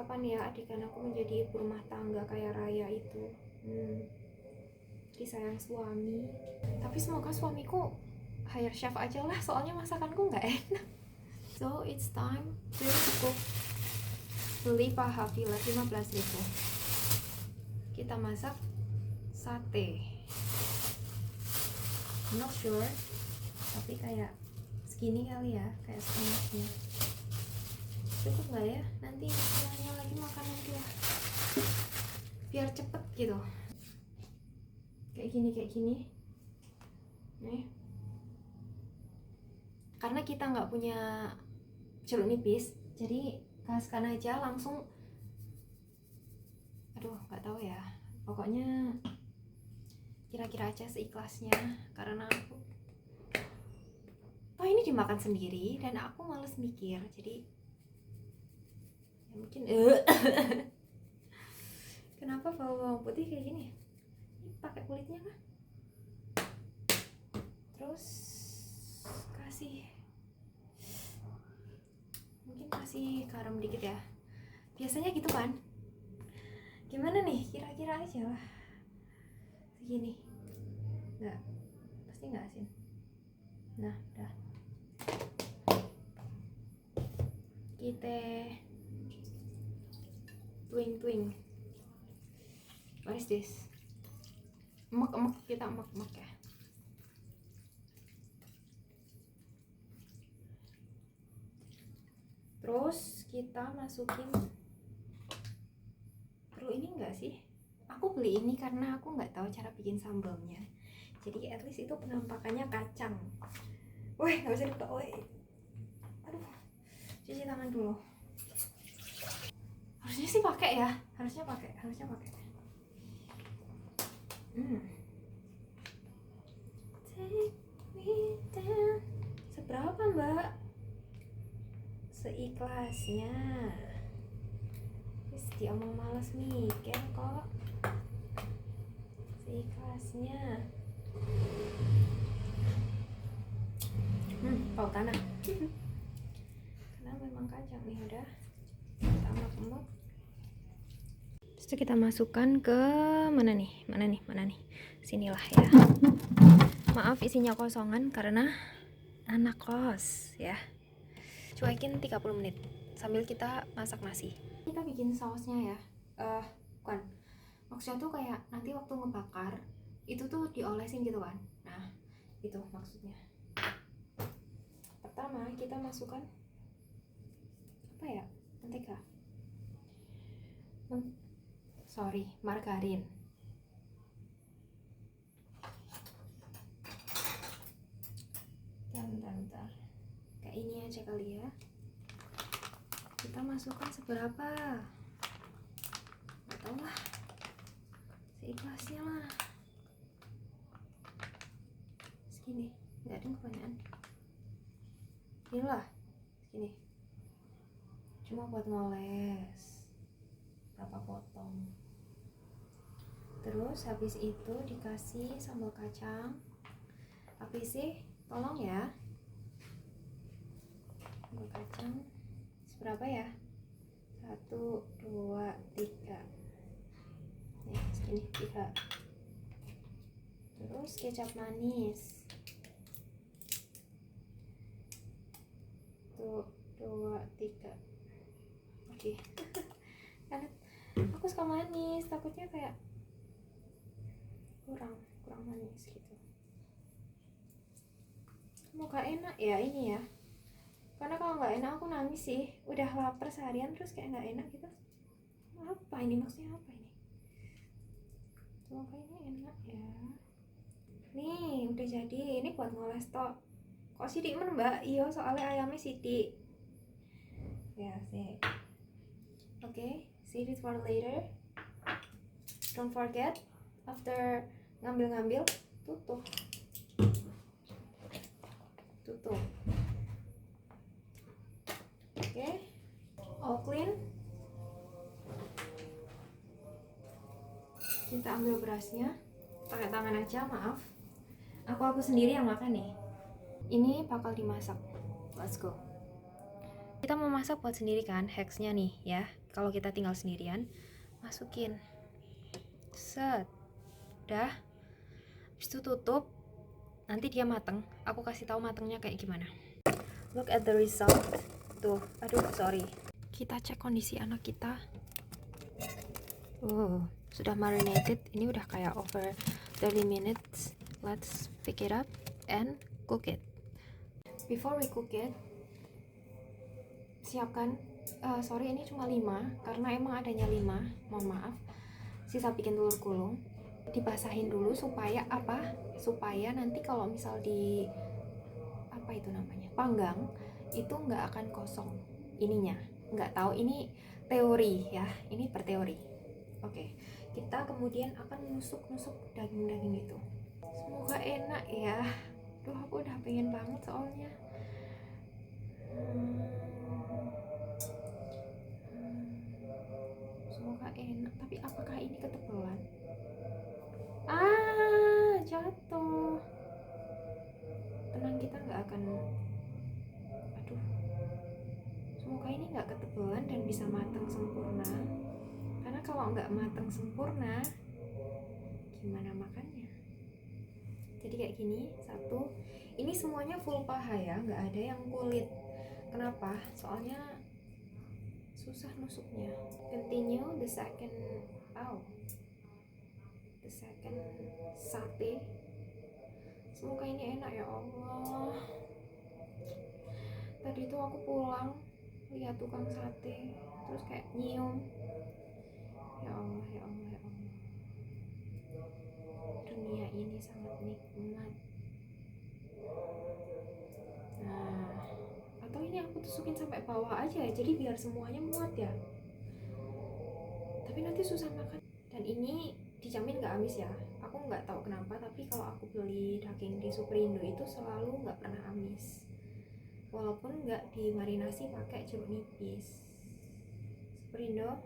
kapan ya adik anakku menjadi ibu rumah tangga kayak Raya itu. Disayang suami. Tapi semoga suamiku hire chef aja lah, soalnya masakanku nggak enak. So it's time to cook. Beli paha fillet 15.000. Kita masak sate. Not sure, tapi kayak segini kali ya, kayak setengahnya. Cukup nggak ya? Nanti istilahnya lagi makan nanti lah, biar cepet gitu. Kayak gini. Nih. Karena kita nggak punya jeruk nipis, jadi gaskan aja langsung. Aduh, nggak tahu ya. Pokoknya kira-kira aja seikhlasnya, karena aku ini dimakan sendiri dan aku males mikir, jadi ya mungkin kenapa bawang putih kayak gini? Ini pakai kulitnya kan? Terus mungkin kasih garam dikit ya. Biasanya gitu kan? Gimana nih? Kira-kira aja lah. Segini. Enggak. Pasti enggak asin. Nah, udah. Kita twing. What is this? Emek kita emek ya. Terus kita masukin. Perlu ini enggak sih? Aku beli ini karena aku nggak tahu cara bikin sambalnya. Jadi at least itu penampakannya kacang. Wih, nggak bisa dibawa. Aduh, cuci tangan dulu. Harusnya sih pakai ya. Harusnya pakai. Take me down. Seberapa mbak? Seikhlasnya. Terus diomong malas mikir kok. Seikhlasnya. Bau tanah. Karena memang kacang nih udah. Kita emak-emak. Terus kita masukkan ke mana nih? Sinilah ya. Maaf isinya kosongan karena anak kos ya. Cuekin 30 menit sambil kita masak nasi. Kita bikin sausnya ya. Bukan. Maksudnya tuh kayak nanti waktu ngebakar itu tuh diolesin gitu kan. Nah, itu maksudnya. Pertama kita masukkan apa ya? Mentega. Margarin. Bentar. Kayak ini aja kali ya. Kita masukkan seberapa? Nggak tahu lah. Seikhlasnya lah. Segini. Nggak ada kebanyakan. Inilah. Segini. Cuma buat ngoles. Berapa potong. Terus habis itu dikasih sambal kacang. Habis sih, tolong ya. Sambal kacang seberapa ya? 1, 2, 3. Nih, segini 3. Terus kecap manis. 1, 2, 3. Oke. Karena aku suka manis, takutnya kayak kurang manis gitu. Semoga enak ya ini ya. Karena kalau nggak enak aku nangis sih. Udah lapar seharian terus kayak nggak enak gitu. Apa ini maksudnya apa ini? Semoga ini enak ya. Nih udah jadi. Ini buat ngoles tok. Kok sidik men mbak? Iya soalnya ayamnya sidik. Ya sih. Oke, save it for later. Don't forget after ngambil tutup. Oke, all clean. Kita ambil berasnya, pakai tangan aja, maaf. Aku sendiri yang makan nih. Ini bakal dimasak. Let's go. Kita mau masak buat sendiri kan, hacksnya nih ya. Kalau kita tinggal sendirian, masukin, set, udah. Habis itu tutup, nanti dia mateng. Aku kasih tahu matengnya kayak gimana. Look at the result. Tuh, aduh sorry. Kita cek kondisi anak kita. Sudah marinated. Ini udah kayak over 30 minutes. Let's pick it up and cook it. Before we cook it, siapkan, sorry ini cuma 5 karena emang adanya 5, mohon maaf. Sisa bikin telur gulung, dibasahin dulu supaya apa? Supaya nanti kalau misal di apa itu namanya, panggang, itu nggak akan kosong ininya. Nggak tahu, ini teori ya, ini per teori. Oke, kita kemudian akan nusuk-nusuk daging-daging itu. Semoga enak ya. Duh, aku udah pengen banget soalnya. Semoga enak, tapi apakah ini ketebalan? Jatuh. Tenang, kita nggak akan, aduh, semoga ini nggak ketebalan dan bisa matang sempurna, karena kalau nggak matang sempurna gimana makannya. Jadi kayak gini, satu, ini semuanya full paha ya, nggak ada yang kulit. Kenapa? Soalnya susah nusuknya. Continue the second sate. Semoga ini enak ya Allah. Tadi tuh aku pulang lihat tukang sate, terus kayak nyium, ya Allah ya Allah ya Allah, dunia ini sangat nikmat. Nah, atau ini aku tusukin sampai bawah aja ya, jadi biar semuanya muat ya, tapi nanti susah makan. Dan ini dijamin nggak amis ya, aku nggak tahu kenapa, tapi kalau aku beli daging di Superindo itu selalu nggak pernah amis, walaupun nggak dimarinasi pakai jeruk nipis. Superindo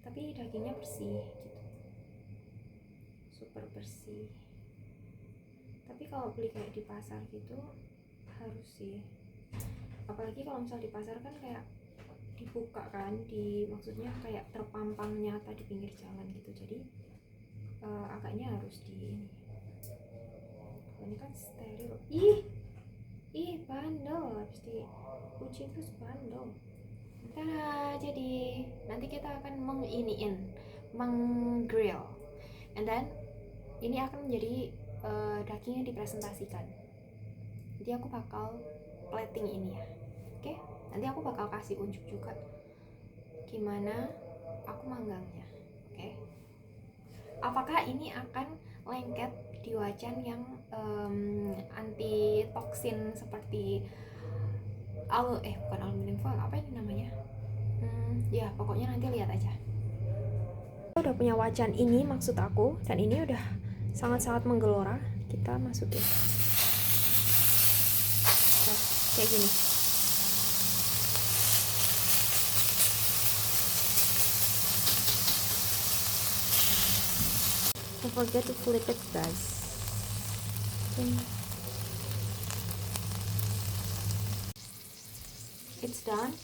tapi dagingnya bersih gitu, super bersih. Tapi kalau beli kayak di pasar gitu harus sih, apalagi kalau misal di pasar kan kayak dibuka kan, maksudnya kayak terpampang nyata di pinggir jalan gitu, jadi agaknya harus di ini kan steril. Bandel, habis dicuci terus bandel. Tada, jadi nanti kita akan menggrill, and then ini akan menjadi dagingnya dipresentasikan. Jadi aku bakal plating ini ya, oke? Nanti aku bakal kasih unjuk juga gimana aku manggangnya, oke? Apakah ini akan lengket di wajan yang anti toksin seperti bukan aluminium foil, apa ini namanya? Ya pokoknya nanti lihat aja. Kita udah punya wajan ini, maksud aku, dan ini udah sangat-sangat menggelora. Kita masukin, nah, kayak gini. Don't forget to flip it, guys. It's done,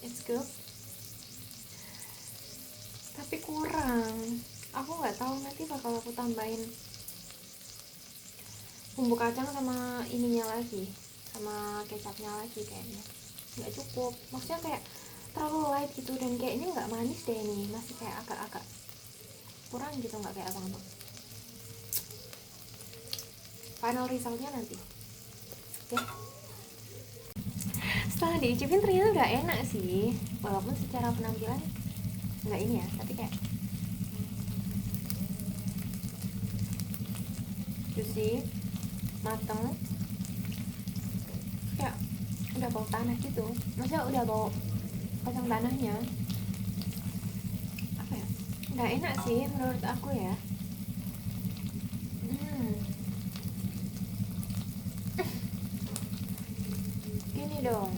it's good. Tapi kurang. Aku nggak tahu, nanti bakal aku tambahin bumbu kacang sama ininya lagi, sama kecapnya lagi kayaknya. Nggak cukup, maksudnya kayak terlalu light gitu, dan kayaknya nggak manis deh ini, masih kayak agak-agak kurang gitu, nggak kayak abang-abang. Final resultnya nanti ya. Setelah diicipin ternyata nggak enak sih, walaupun secara penampilan nggak ini ya, tapi kayak juicy, mateng, kayak udah bau tanah gitu, maksudnya udah bau kacang tanahnya. Apa ya, nggak enak sih menurut aku ya. Gini dong,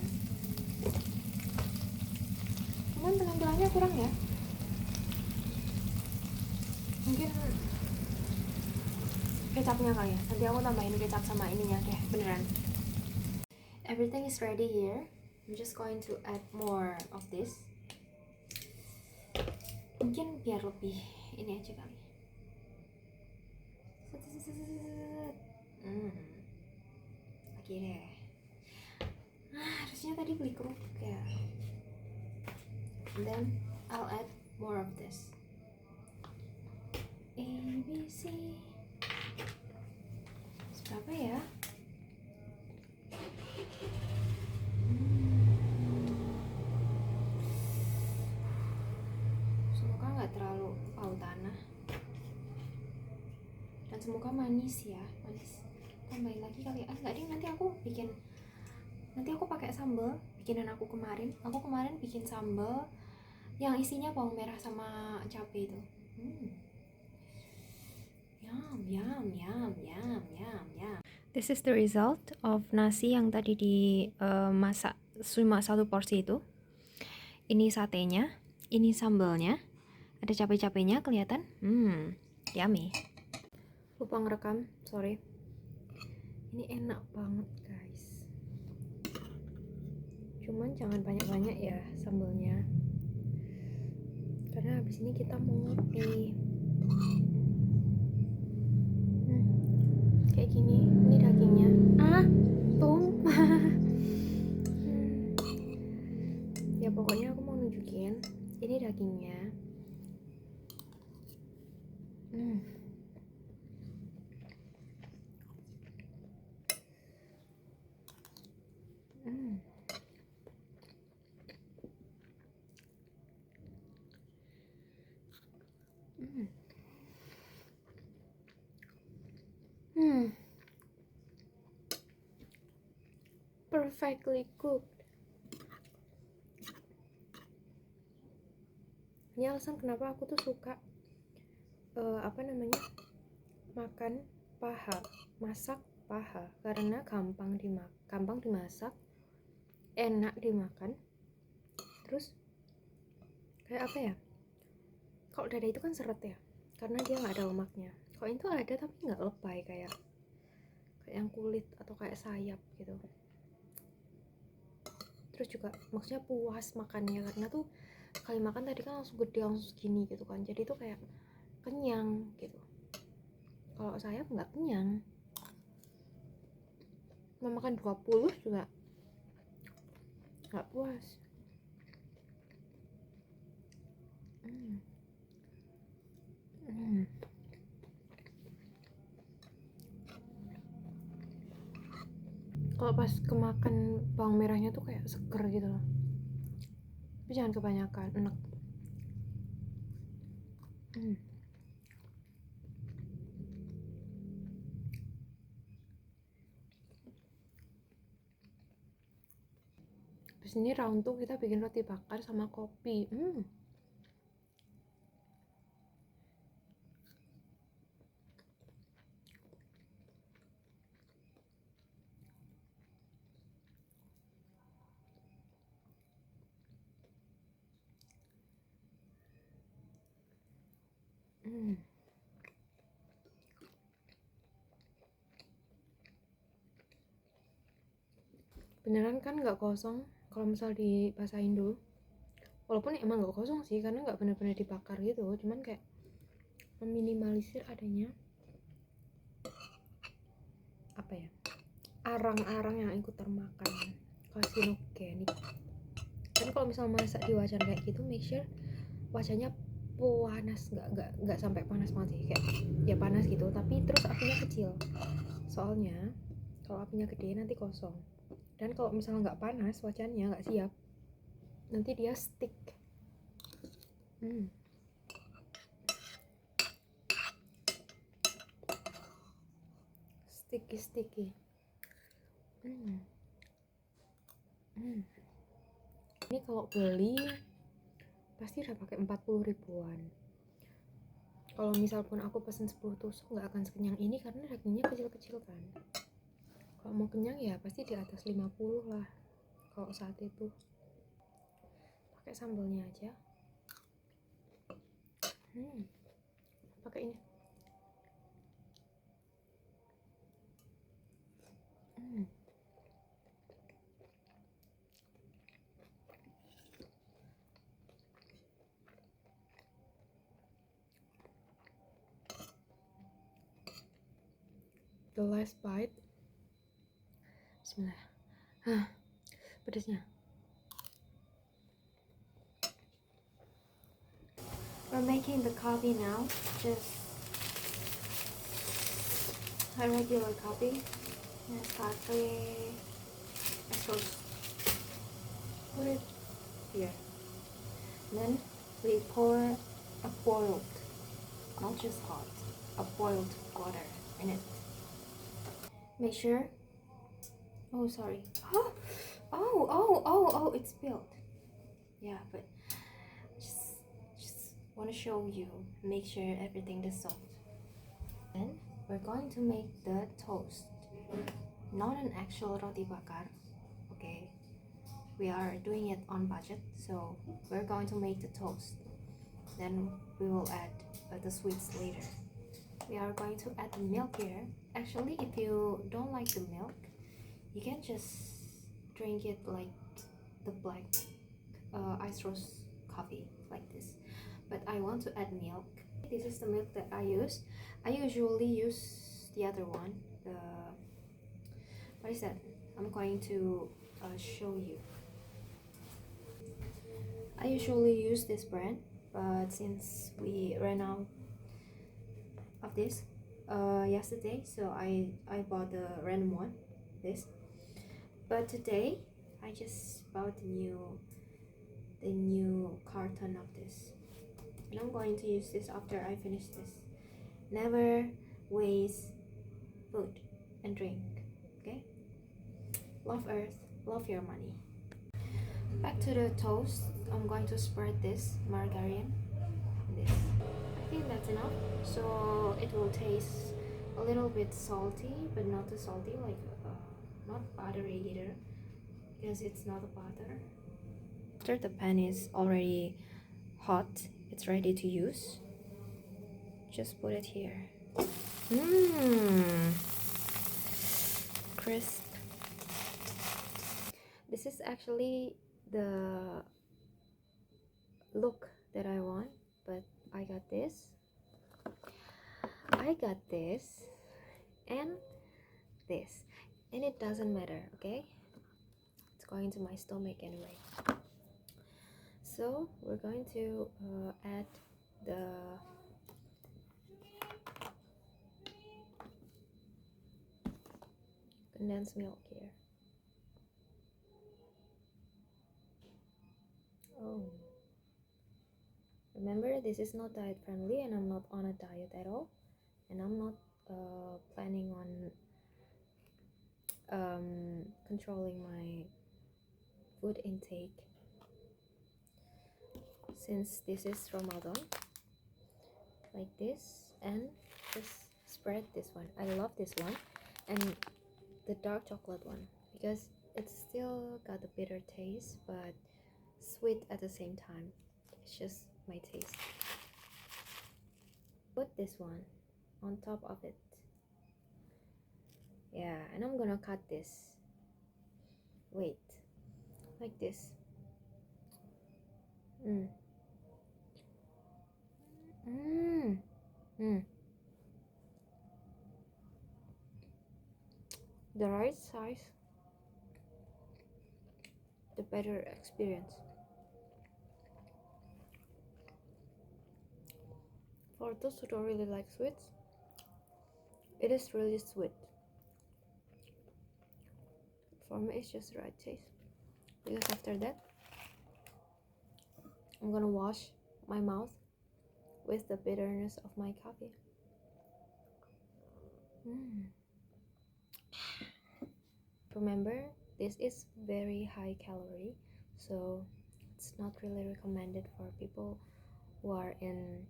cuman penampilannya kurang ya, mungkin kecapnya kali ya. Nanti aku tambahin kecap sama ininya deh, beneran. everything is ready here. I'm just going to add more of this. Mungkin biar lebih ini aja kali. Lagi deh. Harusnya tadi beli kerupuk ya. And then I'll add more of this. A B C. Berapa ya? Semoga nggak terlalu tanah. Dan semoga manis ya, manis. Tambahin lagi kali. Nggak ding, nanti aku pakai sambal bikinan aku kemarin. Aku kemarin bikin sambal yang isinya bawang merah sama cabai itu. Yum, yum, yum, yum, yum, yum. This is the result of nasi yang tadi dimasak cuma 1 porsi itu. Ini satenya, ini sambalnya, ada cabai-cabainya kelihatan. Yummy. Lupa ngerekam, sorry. Ini enak banget guys. Cuman jangan banyak-banyak ya sambalnya, karena habis ini kita mau ngopi. Kayak gini, ini dagingnya. Ya pokoknya aku mau nunjukin, ini dagingnya. Perfectly cooked. Ini alasan kenapa aku tuh suka makan paha, masak paha, karena gampang dimasak, enak dimakan. Terus kayak apa ya, kalau dada itu kan seret ya, karena dia nggak ada lemaknya. Kalau itu ada tapi nggak lebay kayak yang kulit atau kayak sayap gitu. Terus juga maksudnya puas makannya, karena tuh sekali makan tadi kan langsung gede, langsung segini gitu kan, jadi tuh kayak kenyang gitu. Kalau sayap nggak kenyang, mau makan 20 juga nggak puas. Kalau pas kemakan bawang merahnya tuh kayak seger gitu loh, tapi jangan kebanyakan, enak. Terus ini round tuh kita bikin roti bakar sama kopi. Beneran kan nggak kosong kalau misal dibasahin dulu. Walaupun emang nggak kosong sih, karena nggak bener-bener dibakar gitu, cuman kayak meminimalisir adanya apa ya, arang-arang yang ikut termakan karsinogenik. Kan kalau misal masak di wajan kayak gitu, make sure wajannya panas, nggak sampai panas banget sih, kayak ya panas gitu, tapi terus apinya kecil. Soalnya kalau apinya gede nanti kosong. Dan kalau misalnya nggak panas wajannya, nggak siap, nanti dia stick. Sticky. Ini kalau beli pasti udah pakai 40 ribuan. Kalau misal pun aku pesen 10 tusuk nggak akan sekenyang ini, karena dagingnya kecil-kecil kan. Kalau mau kenyang ya pasti di atas 50 lah kalau saat itu. Pakai sambalnya aja. Pakai ini. the last bite. Bismillah. Pedasnya. We're making the coffee now. Just a regular coffee. Nescafe espresso. Put it here. Then we pour a boiled, not just hot, a boiled water in it. Make sure. Oh, sorry. Oh, it's spilled. Yeah, but just want to show you. Make sure everything is soft. Then we're going to make the toast. Not an actual roti bakar. Okay. We are doing it on budget, so we're going to make the toast. Then we will add the sweets later. We are going to add the milk here. Actually, if you don't like the milk, you can just drink it like the black ice roast coffee like this. But I want to add milk. This is the milk that I use. I usually use the other one. The what is that? I'm going to show you. I usually use this brand, but since we ran out of this yesterday, so I bought the random one, this. But today I just bought the new carton of this, and I'm going to use this after I finish this. Never waste food and drink. Okay, love earth, love your money. Back to the toast. I'm going to spread this margarine. This. I think that's enough. So it will taste a little bit salty, but not too salty, like not buttery either, because it's not a butter. After the pan is already hot, it's ready to use. Just put it here. Crisp. This is actually the look that I want, but I got this, and this, and it doesn't matter, okay? It's going to my stomach anyway. So we're going to add the condensed milk here. Oh, remember, this is not diet friendly, and I'm not on a diet at all, and I'm not planning on controlling my food intake since this is Ramadan. Like this, and just spread this one. I love this one and the dark chocolate one because it's still got a bitter taste but sweet at the same time. It's just my taste. Put this one on top of it. Yeah, and I'm gonna cut this. Wait, like this. The right size, the better experience. For those who don't really like sweets, it is really sweet. For me, it's just the right taste. Because after that, I'm gonna wash my mouth with the bitterness of my coffee. Remember, this is very high calorie, so it's not really recommended for people who are in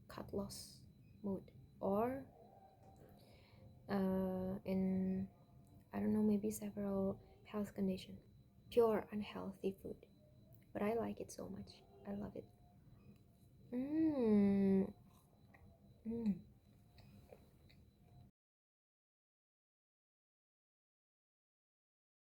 cut loss mood or in, I don't know, maybe several health conditions. Pure unhealthy food, but I like it so much. I love it.